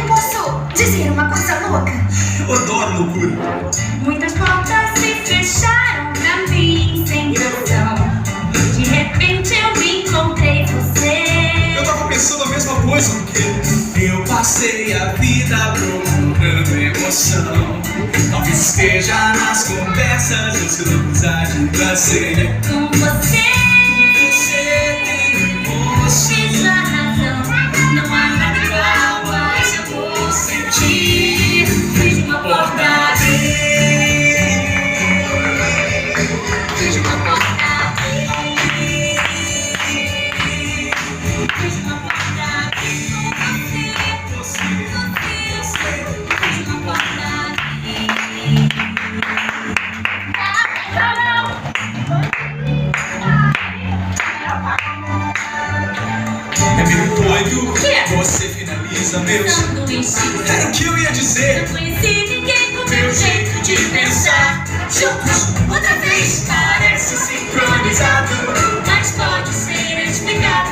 Eu posso dizer uma coisa louca? Eu adoro loucura. Muitas portas se fecharam pra mim sem razão. De repente eu encontrei você. Eu tava pensando a mesma coisa, porque eu passei a vida procurando emoção. Talvez esteja nas conversas dos grupos a de prazer. Com você, Você tem emoção. fiz a razão. Não há nada igual a esse amor sentir. Fiz uma porta abrir. Fiz uma porta abrir. Fiz uma porta abrir com você. Fiz uma porta abrir. É meio doido. Que? Você finaliza meus. Sanduíche. Era o que eu ia dizer. Não conheci ninguém com meu jeito de pensar. Juntos, outra vez, parece sincronizado, mas pode ser explicado.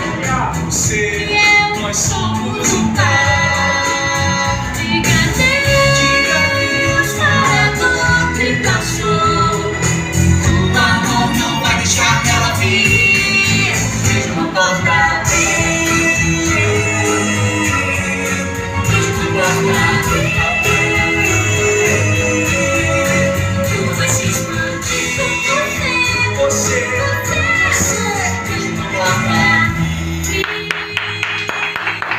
Você, E eu, nós somos um par. diga adeus para dor que passou. O amor não vai deixar ela vir. Veja uma porta abrir. Veja uma porta abrir.